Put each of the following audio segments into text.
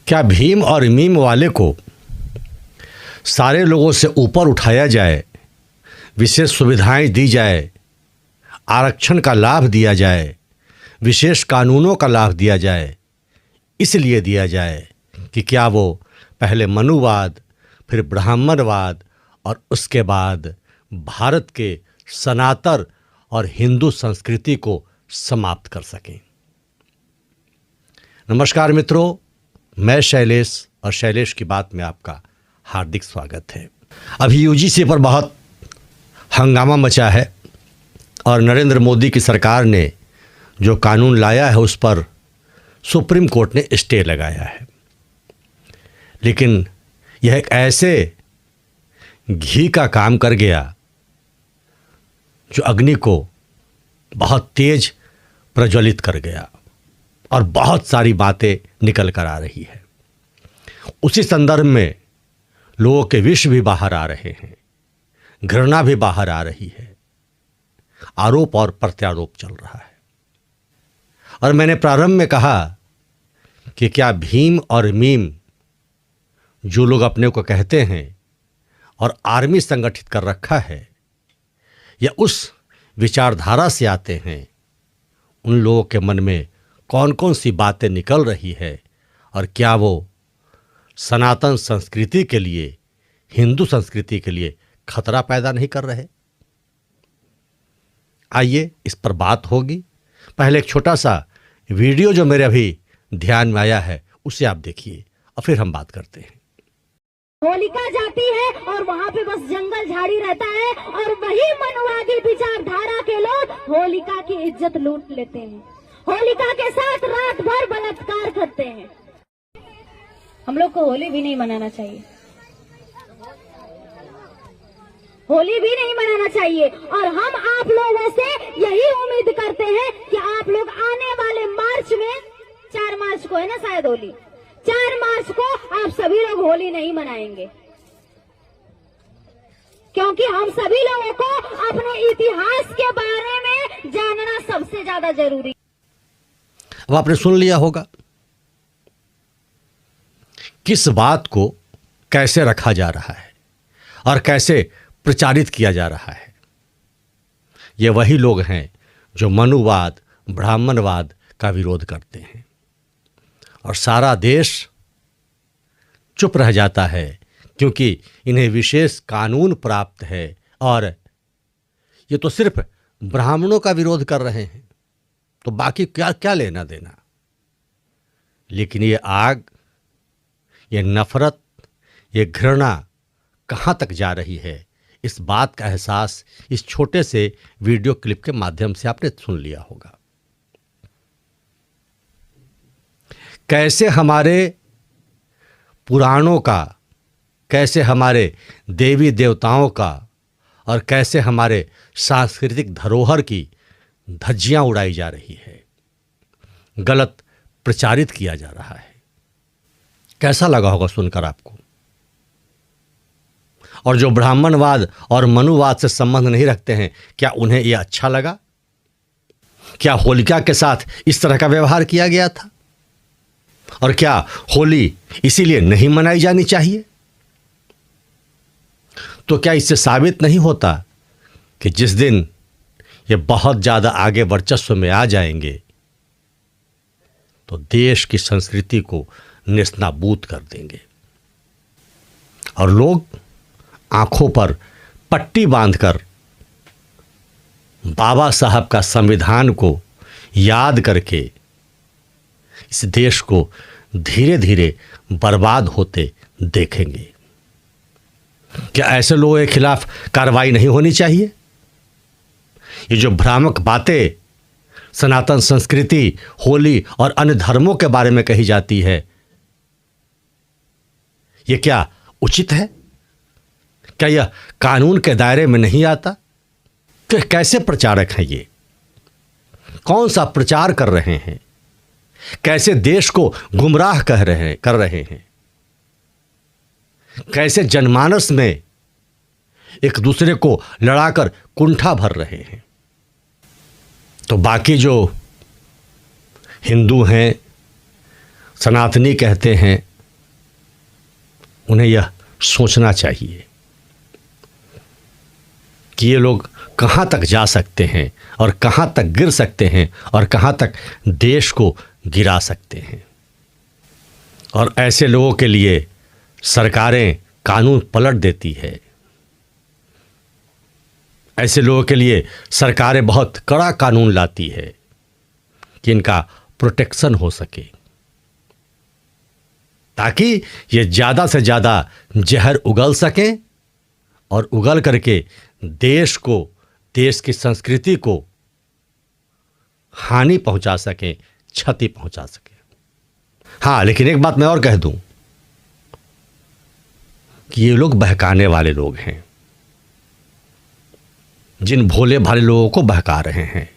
क्या भीम और मीम वाले को सारे लोगों से ऊपर उठाया जाए, विशेष सुविधाएं दी जाए, आरक्षण का लाभ दिया जाए, विशेष कानूनों का लाभ दिया जाए, इसलिए दिया जाए कि क्या वो पहले मनुवाद, फिर ब्राह्मणवाद और उसके बाद भारत के सनातन और हिंदू संस्कृति को समाप्त कर सकें। नमस्कार मित्रों, मैं शैलेश और शैलेश की बात में आपका हार्दिक स्वागत है। अभी यूजीसी पर बहुत हंगामा मचा है और नरेंद्र मोदी की सरकार ने जो कानून लाया है उस पर सुप्रीम कोर्ट ने स्टे लगाया है। लेकिन यह एक ऐसे घी का काम कर गया जो अग्नि को बहुत तेज प्रज्वलित कर गया और बहुत सारी बातें निकल कर आ रही है। उसी संदर्भ में लोगों के विष भी बाहर आ रहे हैं, घृणा भी बाहर आ रही है, आरोप और प्रत्यारोप चल रहा है। और मैंने प्रारंभ में कहा कि क्या भीम और मीम जो लोग अपने को कहते हैं और आर्मी संगठित कर रखा है या उस विचारधारा से आते हैं, उन लोगों के मन में कौन कौन सी बातें निकल रही है और क्या वो सनातन संस्कृति के लिए, हिंदू संस्कृति के लिए खतरा पैदा नहीं कर रहे। आइए इस पर बात होगी। पहले एक छोटा सा वीडियो जो मेरे अभी ध्यान में आया है उसे आप देखिए और फिर हम बात करते हैं। होलिका जाती है और वहाँ पे बस जंगल झाड़ी रहता है और वही मनवादी विचारधारा के लोग होलिका की इज्जत लूट लेते हैं, होलिका के साथ रात भर बलात्कार करते हैं। हम लोग को होली भी नहीं मनाना चाहिए, होली भी नहीं मनाना चाहिए। और हम आप लोगों से यही उम्मीद करते हैं कि आप लोग आने वाले मार्च में, 4 मार्च को है ना शायद होली, 4 मार्च को आप सभी लोग होली नहीं मनाएंगे, क्योंकि हम सभी लोगों को अपने इतिहास के बारे में जानना सबसे ज्यादा जरूरी। अब आपने सुन लिया होगा किस बात को कैसे रखा जा रहा है और कैसे प्रचारित किया जा रहा है। ये वही लोग हैं जो मनुवाद, ब्राह्मणवाद का विरोध करते हैं और सारा देश चुप रह जाता है क्योंकि इन्हें विशेष कानून प्राप्त है और ये तो सिर्फ ब्राह्मणों का विरोध कर रहे हैं, तो बाकी क्या क्या लेना देना। लेकिन ये आग, ये नफरत, ये घृणा कहाँ तक जा रही है, इस बात का एहसास इस छोटे से वीडियो क्लिप के माध्यम से आपने सुन लिया होगा। कैसे हमारे पुराणों का, कैसे हमारे देवी देवताओं का और कैसे हमारे सांस्कृतिक धरोहर की धज्जियां उड़ाई जा रही है, गलत प्रचारित किया जा रहा है। कैसा लगा होगा सुनकर आपको? और जो ब्राह्मणवाद और मनुवाद से संबंध नहीं रखते हैं, क्या उन्हें यह अच्छा लगा? क्या होलिका के साथ इस तरह का व्यवहार किया गया था? और क्या होली इसीलिए नहीं मनाई जानी चाहिए? तो क्या इससे साबित नहीं होता कि जिस दिन ये बहुत ज़्यादा आगे वर्चस्व में आ जाएंगे तो देश की संस्कृति को नेस्तनाबूद कर देंगे और लोग आंखों पर पट्टी बांधकर बाबा साहब का संविधान को याद करके इस देश को धीरे धीरे बर्बाद होते देखेंगे। क्या ऐसे लोगों के खिलाफ कार्रवाई नहीं होनी चाहिए? ये जो भ्रामक बातें सनातन संस्कृति, होली और अन्य धर्मों के बारे में कही जाती है, ये क्या उचित है? क्या यह कानून के दायरे में नहीं आता? कैसे प्रचारक हैं ये? कौन सा प्रचार कर रहे हैं? कैसे देश को गुमराह कर रहे हैं? कैसे जनमानस में एक दूसरे को लड़ाकर कुंठा भर रहे हैं? तो बाकी जो हिंदू हैं, सनातनी कहते हैं, उन्हें यह सोचना चाहिए कि ये लोग कहाँ तक जा सकते हैं और कहाँ तक गिर सकते हैं और कहाँ तक देश को गिरा सकते हैं। और ऐसे लोगों के लिए सरकारें कानून पलट देती है। ऐसे लोगों के लिए सरकारें बहुत कड़ा कानून लाती है कि इनका प्रोटेक्शन हो सके, ताकि ये ज़्यादा से ज़्यादा जहर उगल सकें और उगल करके देश को, देश की संस्कृति को हानि पहुंचा सकें, क्षति पहुंचा सकें। हाँ, लेकिन एक बात मैं और कह दूं कि ये लोग बहकाने वाले लोग हैं, जिन भोले भाले लोगों को बहका रहे हैं।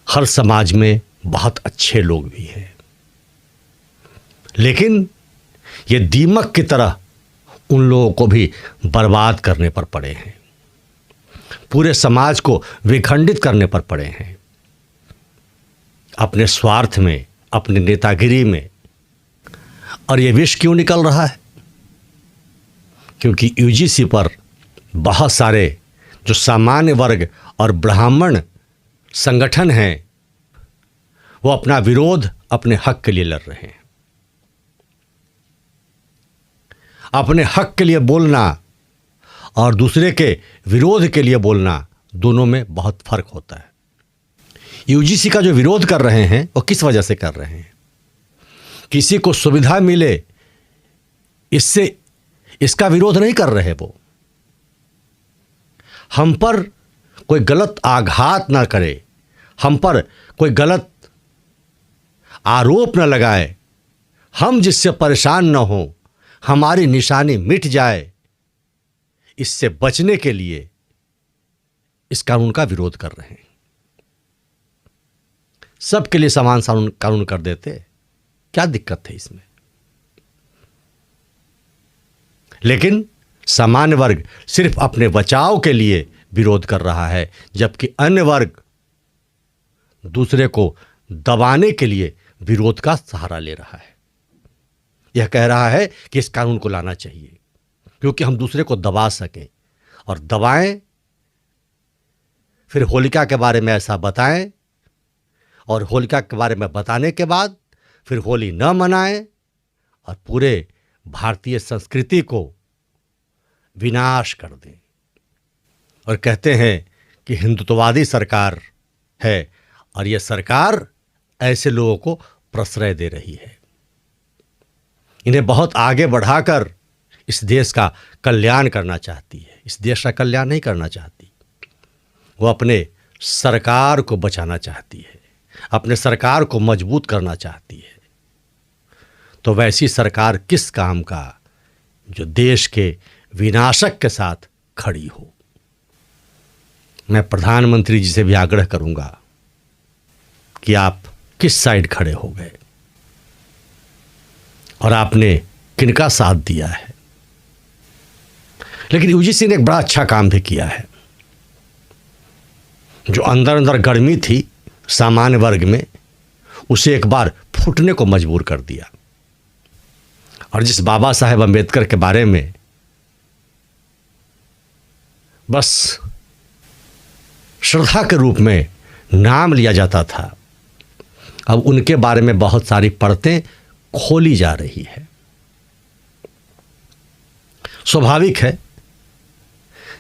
हर समाज में बहुत अच्छे लोग भी हैं, लेकिन ये दीमक की तरह उन लोगों को भी बर्बाद करने पर पड़े हैं, पूरे समाज को विखंडित करने पर पड़े हैं, अपने स्वार्थ में, अपने नेतागिरी में। और ये विष क्यों निकल रहा है? क्योंकि यूजीसी पर बहुत सारे जो सामान्य वर्ग और ब्राह्मण संगठन हैं, वो अपना विरोध अपने हक के लिए लड़ रहे हैं। अपने हक के लिए बोलना और दूसरे के विरोध के लिए बोलना, दोनों में बहुत फर्क होता है। यूजीसी का जो विरोध कर रहे हैं वो किस वजह से कर रहे हैं? किसी को सुविधा मिले इससे, इसका विरोध नहीं कर रहे वो। हम पर कोई गलत आघात ना करे, हम पर कोई गलत आरोप न लगाए, हम जिससे परेशान न हो, हमारी निशानी मिट जाए, इससे बचने के लिए इस कानून का विरोध कर रहे हैं। सबके लिए समान कानून कर देते, क्या दिक्कत है इसमें? लेकिन सामान्य वर्ग सिर्फ अपने बचाव के लिए विरोध कर रहा है, जबकि अन्य वर्ग दूसरे को दबाने के लिए विरोध का सहारा ले रहा है। यह कह रहा है कि इस कानून को लाना चाहिए क्योंकि हम दूसरे को दबा सकें, और दबाएं, फिर होलिका के बारे में ऐसा बताएं, और होलिका के बारे में बताने के बाद फिर होली न मनाएं और पूरे भारतीय संस्कृति को विनाश कर दें। और कहते हैं कि हिंदुत्ववादी सरकार है, और यह सरकार ऐसे लोगों को प्रश्रय दे रही है। इन्हें बहुत आगे बढ़ाकर इस देश का कल्याण करना चाहती है। इस देश का कल्याण नहीं करना चाहती, वो अपने सरकार को बचाना चाहती है, अपने सरकार को मजबूत करना चाहती है। तो वैसी सरकार किस काम का जो देश के विनाशक के साथ खड़ी हो। मैं प्रधानमंत्री जी से भी आग्रह करूंगा कि आप किस साइड खड़े हो गए और आपने किनका साथ दिया है। लेकिन यूजीसी ने एक बड़ा अच्छा काम भी किया है। जो अंदर अंदर गर्मी थी सामान्य वर्ग में, उसे एक बार फूटने को मजबूर कर दिया। और जिस बाबा साहेब अम्बेडकर के बारे में बस श्रद्धा के रूप में नाम लिया जाता था, अब उनके बारे में बहुत सारी परतें खोली जा रही है। स्वाभाविक है,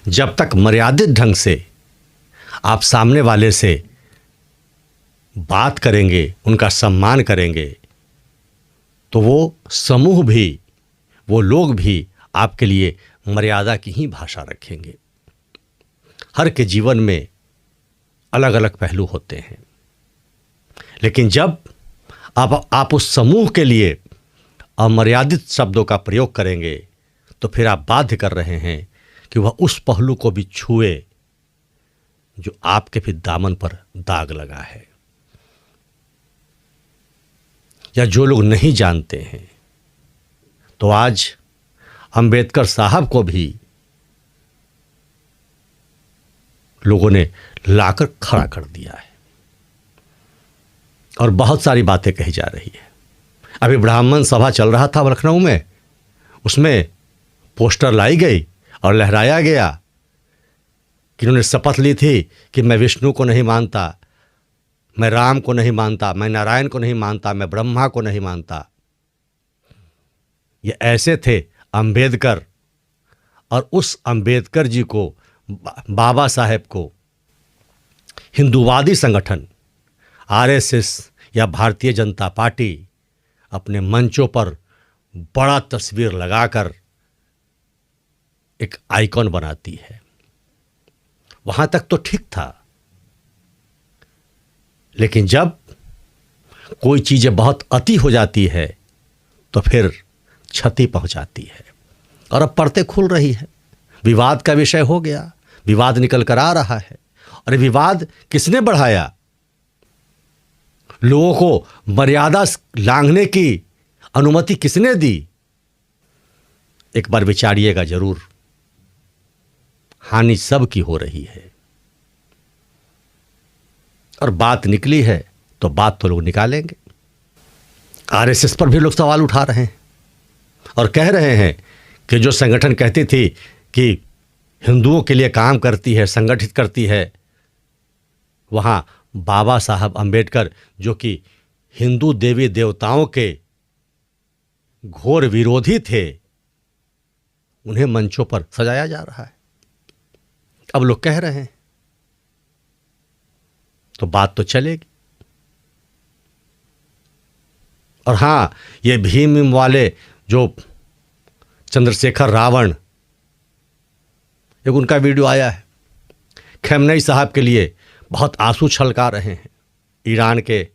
जब तक मर्यादित ढंग से आप सामने वाले से बात करेंगे, उनका सम्मान करेंगे, तो वो समूह भी, वो लोग भी आपके लिए मर्यादा की ही भाषा रखेंगे। हर के जीवन में अलग अलग पहलू होते हैं, लेकिन जब आप उस समूह के लिए अमर्यादित शब्दों का प्रयोग करेंगे, तो फिर आप बाध्य कर रहे हैं कि वह उस पहलू को भी छुए जो आपके फिर दामन पर दाग लगा है। या जो लोग नहीं जानते हैं, तो आज अंबेडकर साहब को भी लोगों ने लाकर खड़ा कर दिया है और बहुत सारी बातें कही जा रही है। अभी ब्राह्मण सभा चल रहा था लखनऊ में, उसमें पोस्टर लाई गई और लहराया गया कि उन्होंने शपथ ली थी कि मैं विष्णु को नहीं मानता, मैं राम को नहीं मानता, मैं नारायण को नहीं मानता, मैं ब्रह्मा को नहीं मानता। ये ऐसे थे अंबेडकर, और उस अंबेडकर जी को, बाबा साहेब को, हिंदूवादी संगठन आरएसएस या भारतीय जनता पार्टी अपने मंचों पर बड़ा तस्वीर लगाकर एक आइकॉन बनाती है। वहां तक तो ठीक था, लेकिन जब कोई चीजें बहुत अति हो जाती है तो फिर क्षति पहुंचाती है। और अब परतें खुल रही है, विवाद का विषय हो गया, विवाद निकल कर आ रहा है। और विवाद किसने बढ़ाया? लोगों को मर्यादा लांघने की अनुमति किसने दी? एक बार विचारिएगा जरूर। हानि सब की हो रही है, और बात निकली है तो बात तो लोग निकालेंगे। आरएसएस पर भी लोग सवाल उठा रहे हैं और कह रहे हैं कि जो संगठन कहती थी कि हिंदुओं के लिए काम करती है, संगठित करती है, वहां बाबा साहब अंबेडकर जो कि हिंदू देवी देवताओं के घोर विरोधी थे, उन्हें मंचों पर सजाया जा रहा है। अब लोग कह रहे हैं तो बात तो चलेगी। और हां, ये भीम वाले जो चंद्रशेखर रावण, एक उनका वीडियो आया है, खमेनी साहब के लिए बहुत आंसू छलका रहे हैं। ईरान के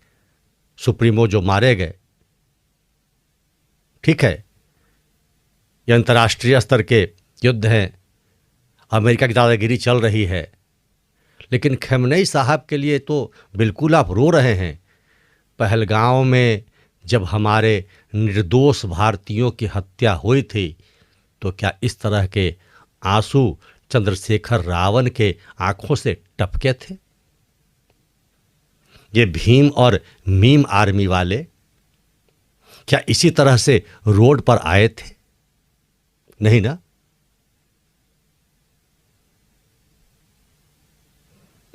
सुप्रीमो जो मारे गए, ठीक है, ये अंतर्राष्ट्रीय स्तर के युद्ध हैं, अमेरिका की दादागिरी चल रही है, लेकिन खमेनी साहब के लिए तो बिल्कुल आप रो रहे हैं। पहलगांव में जब हमारे निर्दोष भारतीयों की हत्या हुई थी तो क्या इस तरह के आंसू चंद्रशेखर रावण के आंखों से टपके थे? ये भीम और मीम आर्मी वाले क्या इसी तरह से रोड पर आए थे? नहीं ना।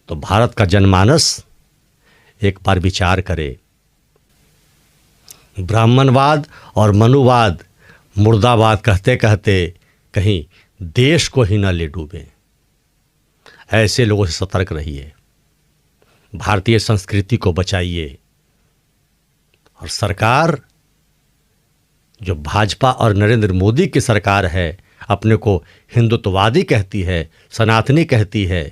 तो भारत का जनमानस एक बार विचार करे। ब्राह्मणवाद और मनुवाद मुर्दाबाद कहते कहते कहीं देश को ही न ले डूबे, ऐसे लोगों से सतर्क रहिए। भारतीय संस्कृति को बचाइए। और सरकार जो भाजपा और नरेंद्र मोदी की सरकार है, अपने को हिंदुत्ववादी कहती है, सनातनी कहती है,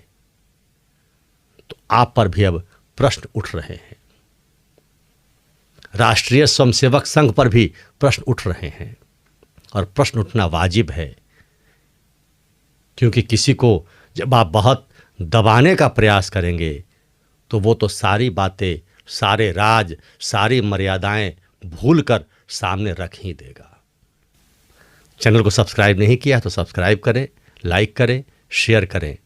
तो आप पर भी अब प्रश्न उठ रहे हैं। राष्ट्रीय स्वयंसेवक संघ पर भी प्रश्न उठ रहे हैं, और प्रश्न उठना वाजिब है, क्योंकि किसी को जब आप बहुत दबाने का प्रयास करेंगे तो वो तो सारी बातें, सारे राज, सारी मर्यादाएं भूलकर सामने रख ही देगा। चैनल को सब्सक्राइब नहीं किया तो सब्सक्राइब करें, लाइक करें, शेयर करें।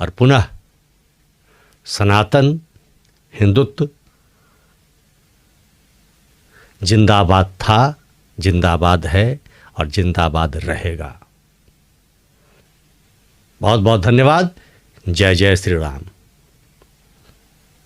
और पुनः सनातन हिंदुत्व जिंदाबाद था, जिंदाबाद है और जिंदाबाद रहेगा। बहुत बहुत धन्यवाद। जय जय श्री राम।